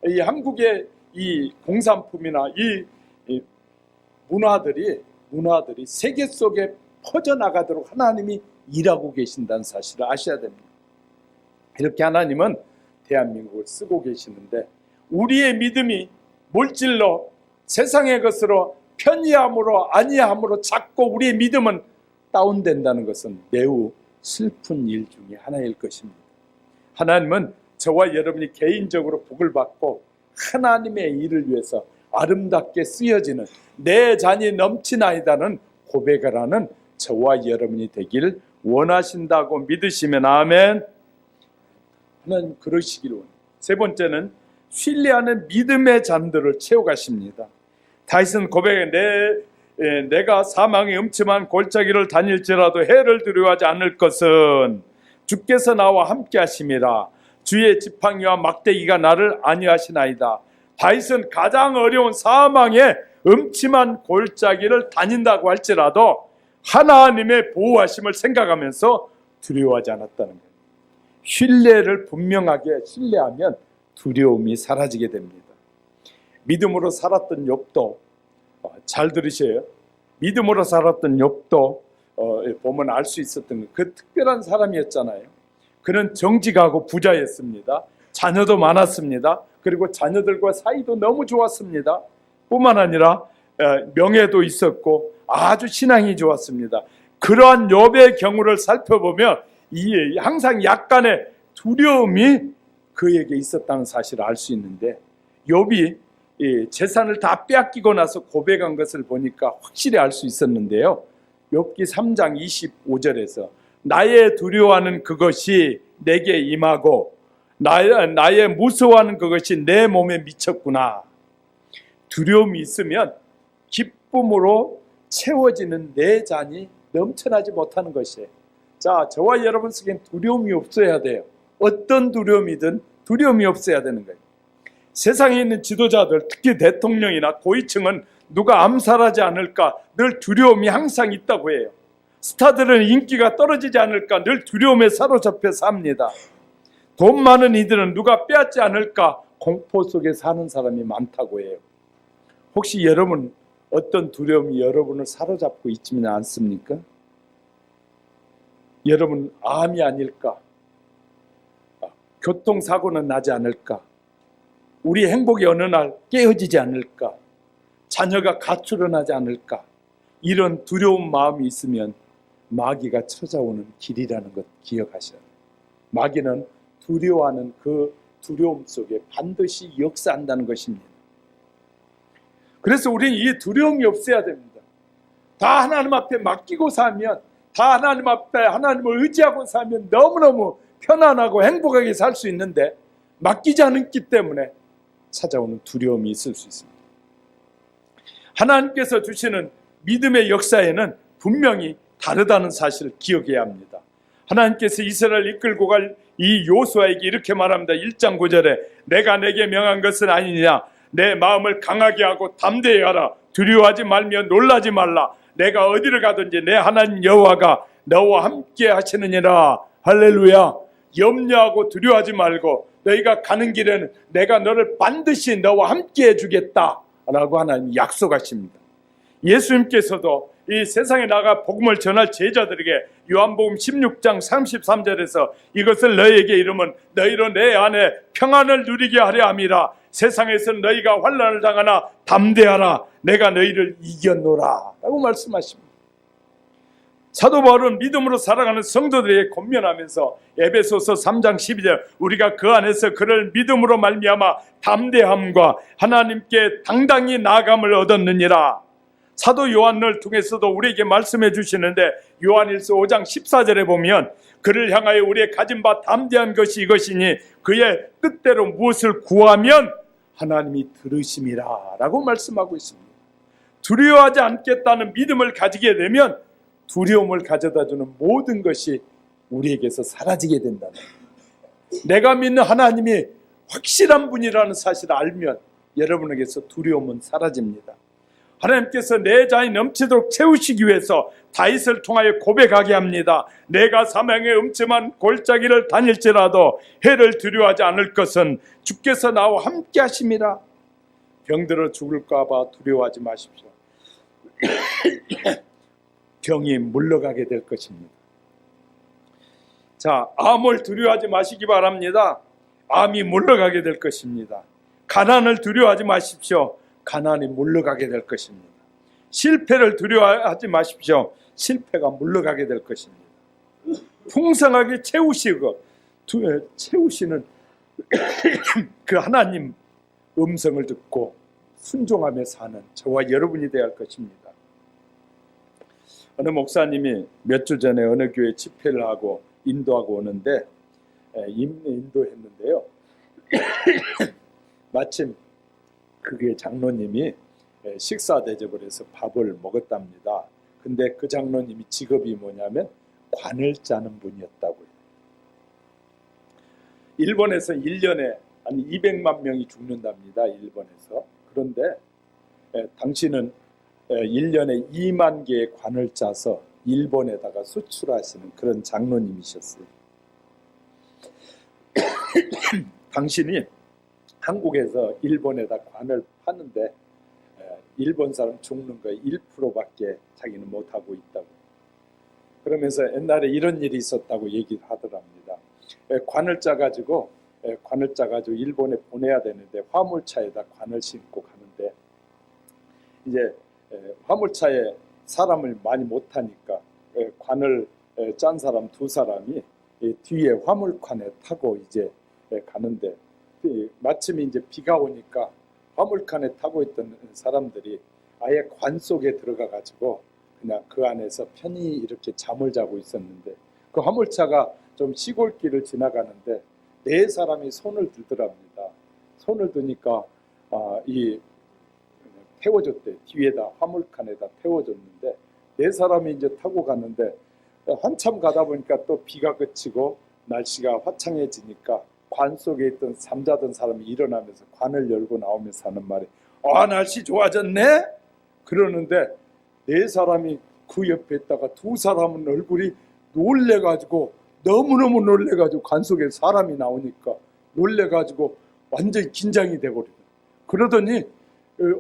S1: 이 한국의 이 공산품이나 이 문화들이 세계 속에 퍼져나가도록 하나님이 일하고 계신다는 사실을 아셔야 됩니다. 이렇게 하나님은 대한민국을 쓰고 계시는데 우리의 믿음이 물질로 세상의 것으로 편리함으로 아니함으로 자꾸 우리의 믿음은 다운된다는 것은 매우 슬픈 일 중에 하나일 것입니다. 하나님은 저와 여러분이 개인적으로 복을 받고 하나님의 일을 위해서 아름답게 쓰여지는 내 잔이 넘치나이다는 고백을 하는 저와 여러분이 되길 원하신다고 믿으시면 아멘. 하나님 그러시길 원합니다. 세 번째는 신뢰하는 믿음의 잔들을 채워가십니다. 다윗은 고백에 내가 사망의 음침한 골짜기를 다닐지라도 해를 두려워하지 않을 것은 주께서 나와 함께 하심이라. 주의 지팡이와 막대기가 나를 안위하시나이다. 다윗은 가장 어려운 사망의 음침한 골짜기를 다닌다고 할지라도 하나님의 보호하심을 생각하면서 두려워하지 않았다는 거예요. 신뢰를 분명하게 신뢰하면 두려움이 사라지게 됩니다. 믿음으로 살았던 욥도, 잘 들으셔요. 믿음으로 살았던 욥도 보면 알 수 있었던 그 특별한 사람이었잖아요. 그는 정직하고 부자였습니다. 자녀도 많았습니다. 그리고 자녀들과 사이도 너무 좋았습니다. 뿐만 아니라 명예도 있었고 아주 신앙이 좋았습니다. 그러한 욥의 경우를 살펴보면 항상 약간의 두려움이 그에게 있었다는 사실을 알 수 있는데, 욥이 재산을 다 빼앗기고 나서 고백한 것을 보니까 확실히 알 수 있었는데요. 욥기 3장 25절에서 나의 두려워하는 그것이 내게 임하고 나의 무서워하는 그것이 내 몸에 미쳤구나. 두려움이 있으면 기쁨으로 채워지는 내 잔이 넘쳐나지 못하는 것이에요. 자, 저와 여러분 속엔 두려움이 없어야 돼요. 어떤 두려움이든 두려움이 없어야 되는 거예요. 세상에 있는 지도자들, 특히 대통령이나 고위층은 누가 암살하지 않을까 늘 두려움이 항상 있다고 해요. 스타들은 인기가 떨어지지 않을까 늘 두려움에 사로잡혀 삽니다. 돈 많은 이들은 누가 빼앗지 않을까 공포 속에 사는 사람이 많다고 해요. 혹시 여러분 어떤 두려움이 여러분을 사로잡고 있지는 않습니까? 여러분 암이 아닐까? 교통사고는 나지 않을까? 우리 행복이 어느 날 깨어지지 않을까? 자녀가 가출을 하지 않을까? 이런 두려운 마음이 있으면 마귀가 찾아오는 길이라는 것 기억하셔야 해요. 마귀는 두려워하는 그 두려움 속에 반드시 역사한다는 것입니다. 그래서 우리는 이 두려움이 없어야 됩니다. 다 하나님 앞에 맡기고 살면, 다 하나님 앞에 하나님을 의지하고 살면 너무너무 편안하고 행복하게 살 수 있는데, 맡기지 않았기 때문에 찾아오는 두려움이 있을 수 있습니다. 하나님께서 주시는 믿음의 역사에는 분명히 다르다는 사실을 기억해야 합니다. 하나님께서 이스라엘을 이끌고 갈 이 요수아에게 이렇게 말합니다. 1장 9절에 내가 내게 명한 것은 아니냐, 내 마음을 강하게 하고 담대히 하라, 두려워하지 말며 놀라지 말라, 내가 어디를 가든지 내 하나님 여호와가 너와 함께 하시느니라. 할렐루야. 염려하고 두려워하지 말고 너희가 가는 길에는 내가 너를 반드시 너와 함께 해주겠다 라고 하나님 약속하십니다. 예수님께서도 이 세상에 나가 복음을 전할 제자들에게 요한복음 16장 33절에서 이것을 너희에게 이르면 너희로 내 안에 평안을 누리게 하려 함이라. 세상에서 너희가 환난을 당하나 담대하라, 내가 너희를 이겼노라 라고 말씀하십니다. 사도 바울은 믿음으로 살아가는 성도들에게 권면하면서 에베소서 3장 12절 우리가 그 안에서 그를 믿음으로 말미암아 담대함과 하나님께 당당히 나아감을 얻었느니라. 사도 요한을 통해서도 우리에게 말씀해 주시는데 요한일서 5장 14절에 보면 그를 향하여 우리의 가진 바 담대한 것이 이것이니 그의 뜻대로 무엇을 구하면 하나님이 들으심이라 라고 말씀하고 있습니다. 두려워하지 않겠다는 믿음을 가지게 되면 두려움을 가져다주는 모든 것이 우리에게서 사라지게 된다는 거예요. 내가 믿는 하나님이 확실한 분이라는 사실을 알면 여러분에게서 두려움은 사라집니다. 하나님께서 내 자에 넘치도록 채우시기 위해서 다윗을 통하여 고백하게 합니다. 내가 사망의 음침한 골짜기를 다닐지라도 해를 두려워하지 않을 것은 주께서 나와 함께 하심이라. 병들어 죽을까 봐 두려워하지 마십시오. 병이 물러가게 될 것입니다. 자, 암을 두려워하지 마시기 바랍니다. 암이 물러가게 될 것입니다. 가난을 두려워하지 마십시오. 가난이 물러가게 될 것입니다. 실패를 두려워하지 마십시오. 실패가 물러가게 될 것입니다. 풍성하게 채우시는 그 하나님 음성을 듣고 순종하며 사는 저와 여러분이 되어야 할 것입니다. 어느 목사님이 몇 주 전에 어느 교회 집회를 하고 인도하고 오는데 인도했는데요. 마침 그게 장로님이 식사 대접을 해서 밥을 먹었답니다. 근데 그 장로님이 직업이 뭐냐면 관을 짜는 분이었다고요. 일본에서 1년에 한 200만 명이 죽는답니다. 일본에서. 그런데 당신은 1년에 2만 개의 관을 짜서 일본에다가 수출하시는 그런 장로님이셨어요. 당신이 한국에서 일본에다 관을 파는데 일본 사람 죽는 거 1%밖에 자기는 못하고 있다고. 그러면서 옛날에 이런 일이 있었다고 얘기를 하더랍니다. 관을 짜가지고 일본에 보내야 되는데 화물차에다 관을 싣고 가는데 이제 화물차에 사람을 많이 못 타니까 관을 짠 사람 두 사람이 뒤에 화물칸에 타고 이제 가는데 마침 이제 비가 오니까 화물칸에 타고 있던 사람들이 아예 관 속에 들어가 가지고 그냥 그 안에서 편히 이렇게 잠을 자고 있었는데 그 화물차가 좀 시골길을 지나가는데 네 사람이 손을 들더랍니다. 손을 드니까 이 태워줬대. 뒤에다 화물칸에다 태워줬는데 네 사람이 이제 타고 갔는데 한참 가다 보니까 또 비가 그치고 날씨가 화창해지니까 관 속에 있던 잠자던 사람이 일어나면서 관을 열고 나오면서 하는 말이 날씨 좋아졌네? 그러는데 네 사람이 그 옆에 있다가 두 사람은 얼굴이 놀래가지고 너무너무 놀래가지고 관 속에 사람이 나오니까 놀래가지고 완전히 긴장이 돼버리고 그러더니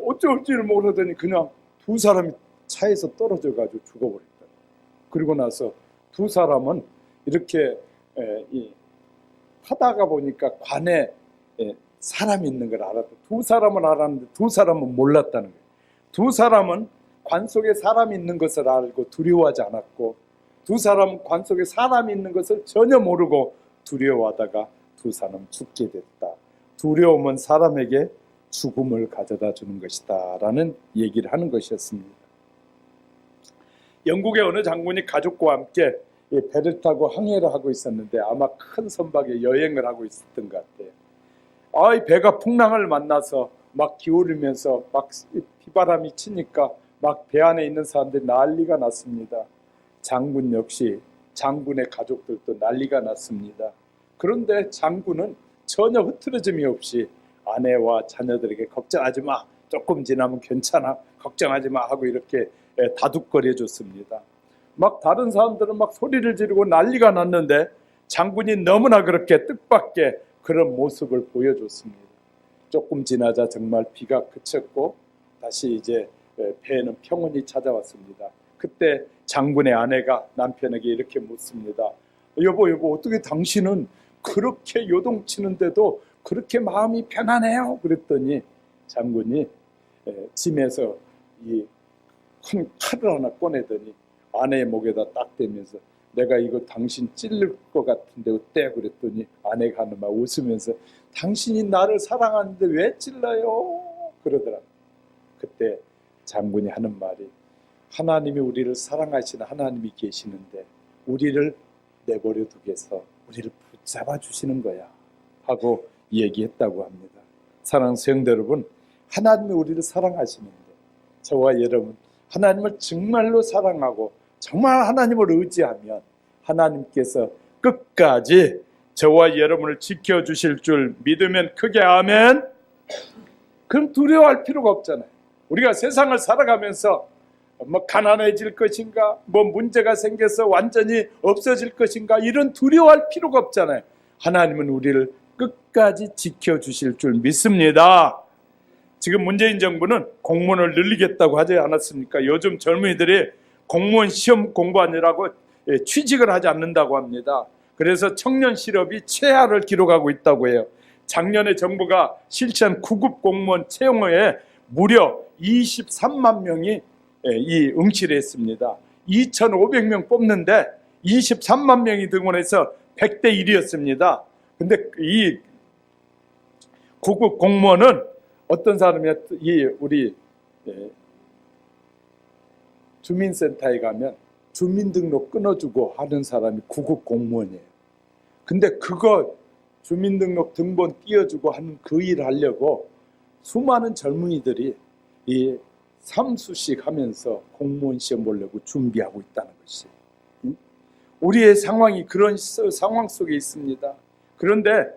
S1: 어쩔지를 모르더니 그냥 두 사람이 차에서 떨어져가지고 죽어버렸다. 그리고 나서 두 사람은 이렇게 타다가 보니까 관에 사람이 있는 걸 알았다. 두 사람은 알았는데 두 사람은 몰랐다는 거예요. 두 사람은 관 속에 사람이 있는 것을 알고 두려워하지 않았고 두 사람은 관 속에 사람이 있는 것을 전혀 모르고 두려워하다가 두 사람 죽게 됐다. 두려움은 사람에게 죽음을 가져다 주는 것이다 라는 얘기를 하는 것이었습니다. 영국의 어느 장군이 가족과 함께 배를 타고 항해를 하고 있었는데 아마 큰 선박에 여행을 하고 있었던 것 같아요. 이 배가 풍랑을 만나서 막 기울이면서 막 비바람이 치니까 막 배 안에 있는 사람들이 난리가 났습니다. 장군 역시, 장군의 가족들도 난리가 났습니다. 그런데 장군은 전혀 흐트러짐이 없이 아내와 자녀들에게 걱정하지 마, 조금 지나면 괜찮아, 걱정하지 마 하고 이렇게 다독거려 줬습니다. 막 다른 사람들은 막 소리를 지르고 난리가 났는데 장군이 너무나 그렇게 뜻밖의 그런 모습을 보여줬습니다. 조금 지나자 정말 비가 그쳤고 다시 이제 배에는 평온이 찾아왔습니다. 그때 장군의 아내가 남편에게 이렇게 묻습니다. 여보, 어떻게 당신은 그렇게 요동치는데도 그렇게 마음이 편안해요? 그랬더니 장군이 짐에서 이 큰 칼을 하나 꺼내더니 아내의 목에다 딱 대면서 내가 이거 당신 찔릴 것 같은데 어때? 그랬더니 아내가 하는 말 웃으면서 당신이 나를 사랑하는데 왜 찔러요? 그러더라고요. 그때 장군이 하는 말이 하나님이 우리를 사랑하시는 하나님이 계시는데 우리를 내버려 두겠어 우리를 붙잡아 주시는 거야 하고 얘기했다고 합니다. 사랑하는 성도 여러분, 하나님이 우리를 사랑하시는데 저와 여러분 하나님을 정말로 사랑하고 정말 하나님을 의지하면 하나님께서 끝까지 저와 여러분을 지켜주실 줄 믿으면 크게 아멘. 그럼 두려워할 필요가 없잖아요. 우리가 세상을 살아가면서 뭐 가난해질 것인가, 뭐 문제가 생겨서 완전히 없어질 것인가 이런 두려워할 필요가 없잖아요. 하나님은 우리를 끝까지 지켜주실 줄 믿습니다. 지금 문재인 정부는 공무원을 늘리겠다고 하지 않았습니까? 요즘 젊은이들이 공무원 시험 공부하느라고 취직을 하지 않는다고 합니다. 그래서 청년 실업이 최하를 기록하고 있다고 해요. 작년에 정부가 실시한 9급 공무원 채용에 무려 23만 명이 응시를 했습니다. 2,500명 뽑는데 23만 명이 등원해서 100대 1이었습니다. 근데 이 9급 공무원은 어떤 사람이야? 우리 주민센터에 가면 주민등록 끊어주고 하는 사람이 9급 공무원이에요. 근데 그거 주민등록 등본 띄워주고 하는 그 일을 하려고 수많은 젊은이들이 이 3수씩 하면서 공무원 시험 보려고 준비하고 있다는 것이 우리의 상황이 그런 상황 속에 있습니다. 그런데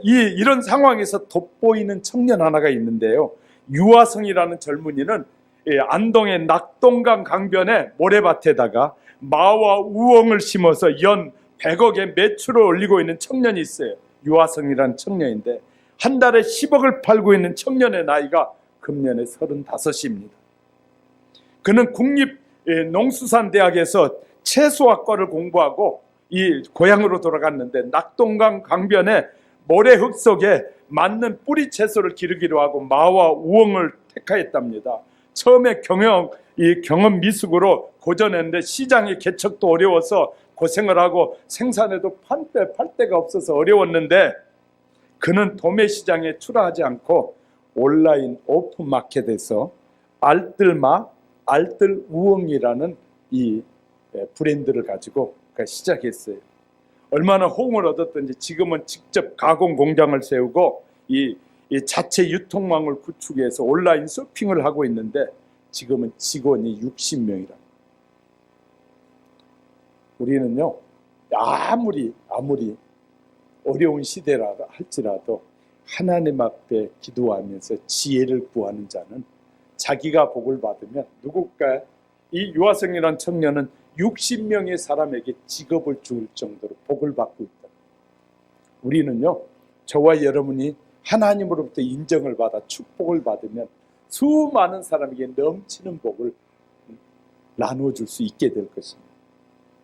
S1: 이런 상황에서 돋보이는 청년 하나가 있는데요. 유화성이라는 젊은이는 안동의 낙동강 강변에 모래밭에다가 마와 우엉을 심어서 연 100억의 매출을 올리고 있는 청년이 있어요. 유화성이라는 청년인데 한 달에 10억을 팔고 있는 청년의 나이가 금년에 35입니다. 그는 국립농수산대학에서 채소학과를 공부하고 이 고향으로 돌아갔는데 낙동강 강변에 모래흙 속에 맞는 뿌리 채소를 기르기로 하고 마와 우엉을 택하였답니다. 처음에 경험 미숙으로 고전했는데 시장의 개척도 어려워서 고생을 하고 생산에도 팔 데가 없어서 어려웠는데 그는 도매 시장에 출하하지 않고 온라인 오픈마켓에서 알뜰우엉이라는 이 브랜드를 가지고 시작했어요. 얼마나 호응을 얻었던지 지금은 직접 가공 공장을 세우고 이 자체 유통망을 구축해서 온라인 쇼핑을 하고 있는데 지금은 직원이 60명이라. 우리는요 아무리 어려운 시대라 할지라도 하나님 앞에 기도하면서 지혜를 구하는 자는 자기가 복을 받으면 누굴까 이 유아성이라는 청년은 60명의 사람에게 직업을 줄 정도로 복을 받고 있다. 우리는요 저와 여러분이 하나님으로부터 인정을 받아 축복을 받으면 수많은 사람에게 넘치는 복을 나눠줄 수 있게 될 것입니다.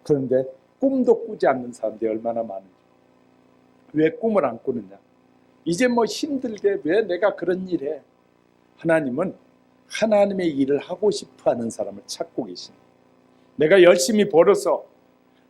S1: 그런데 꿈도 꾸지 않는 사람들이 얼마나 많은지. 왜 꿈을 안 꾸느냐? 이제 뭐 힘들게 왜 내가 그런 일 해? 하나님은 하나님의 일을 하고 싶어하는 사람을 찾고 계십니다. 내가 열심히 벌어서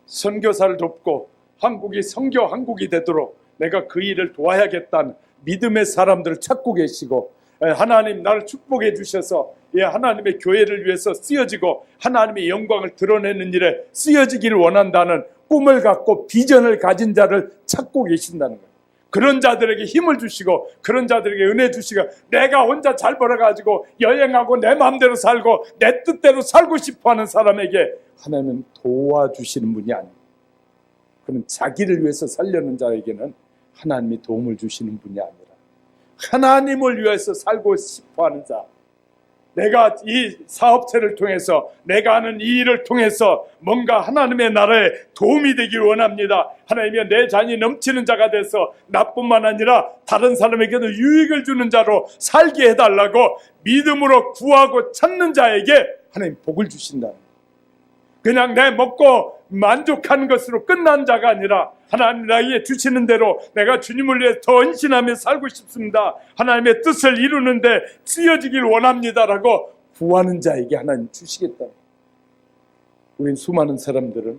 S1: 선교사를 돕고 한국이 선교 한국이 되도록 내가 그 일을 도와야겠다는 믿음의 사람들을 찾고 계시고, 하나님 나를 축복해 주셔서 하나님의 교회를 위해서 쓰여지고 하나님의 영광을 드러내는 일에 쓰여지기를 원한다는 꿈을 갖고 비전을 가진 자를 찾고 계신다는 거예요. 그런 자들에게 힘을 주시고 그런 자들에게 은혜 주시고, 내가 혼자 잘 벌어가지고 여행하고 내 마음대로 살고 내 뜻대로 살고 싶어하는 사람에게 하나님은 도와주시는 분이 아니에요. 그는 자기를 위해서 살려는 자에게는 하나님이 도움을 주시는 분이 아니라 하나님을 위해서 살고 싶어하는 자, 내가 이 사업체를 통해서 내가 하는 이 일을 통해서 뭔가 하나님의 나라에 도움이 되길 원합니다. 하나님이 내 잔이 넘치는 자가 돼서 나뿐만 아니라 다른 사람에게도 유익을 주는 자로 살게 해달라고 믿음으로 구하고 찾는 자에게 하나님 복을 주신다. 그냥 내 먹고 만족하는 것으로 끝난 자가 아니라 하나님 나에게 주시는 대로 내가 주님을 위해 더 헌신하며 살고 싶습니다, 하나님의 뜻을 이루는데 쓰여지길 원합니다라고 구하는 자에게 하나님 주시겠다. 우린 수많은 사람들은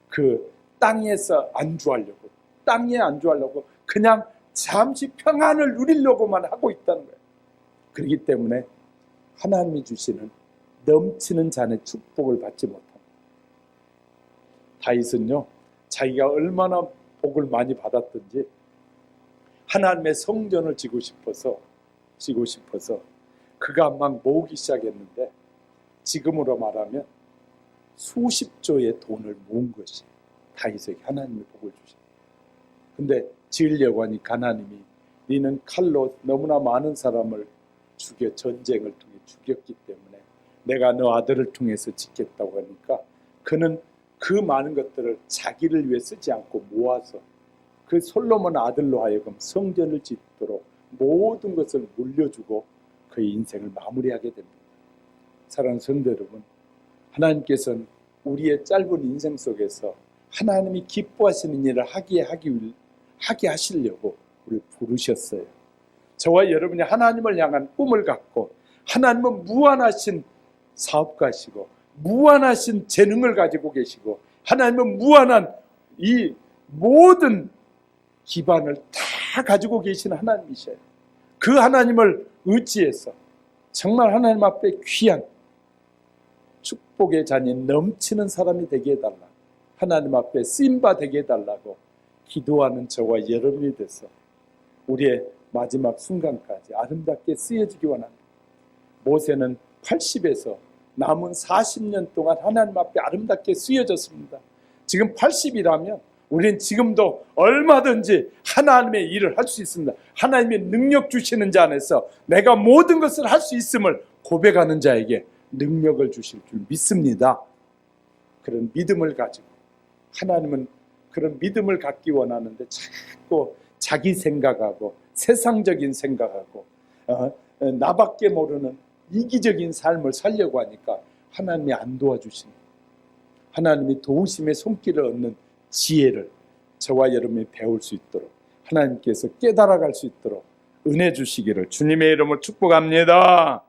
S1: 그 땅에서 안주하려고, 땅에 안주하려고 그냥 잠시 평안을 누리려고만 하고 있다는 거예요. 그렇기 때문에 하나님이 주시는 넘치는 잔의 축복을 받지 못합니다. 다윗은요, 자기가 얼마나 복을 많이 받았던지 하나님의 성전을 지고 싶어서 그가 막 모으기 시작했는데, 지금으로 말하면 수십조의 돈을 모은 것이 다윗에게 하나님의 복을 주셨어요. 근데 지으려고 하니까 하나님이 너는 칼로 너무나 많은 사람을 죽여 전쟁을 통해 죽였기 때문에 내가 너 아들을 통해서 짓겠다고 하니까 그는 그 많은 것들을 자기를 위해 쓰지 않고 모아서 그 솔로몬 아들로 하여금 성전을 짓도록 모든 것을 물려주고 그의 인생을 마무리하게 됩니다. 사랑하는 성도 여러분, 하나님께서는 우리의 짧은 인생 속에서 하나님이 기뻐하시는 일을 하게 하시려고 우리를 부르셨어요. 저와 여러분이 하나님을 향한 꿈을 갖고, 하나님은 무한하신 사업가시고 무한하신 재능을 가지고 계시고 하나님은 무한한 이 모든 기반을 다 가지고 계신 하나님이셔요. 그 하나님을 의지해서 정말 하나님 앞에 귀한 축복의 잔이 넘치는 사람이 되게 해달라, 하나님 앞에 쓰임바 되게 해달라고 기도하는 저와 여러분이 돼서 우리의 마지막 순간까지 아름답게 쓰여지기 원합니다. 모세는 80에서 남은 40년 동안 하나님 앞에 아름답게 쓰여졌습니다. 지금 80이라면 우리는 지금도 얼마든지 하나님의 일을 할 수 있습니다. 하나님의 능력 주시는 자 안에서 내가 모든 것을 할 수 있음을 고백하는 자에게 능력을 주실 줄 믿습니다. 그런 믿음을 가지고, 하나님은 그런 믿음을 갖기 원하는데 자꾸 자기 생각하고 세상적인 생각하고 나밖에 모르는 이기적인 삶을 살려고 하니까 하나님이 안 도와주시는, 하나님이 도우심의 손길을 얻는 지혜를 저와 여러분이 배울 수 있도록, 하나님께서 깨달아갈 수 있도록 은혜 주시기를 주님의 이름으로 축복합니다.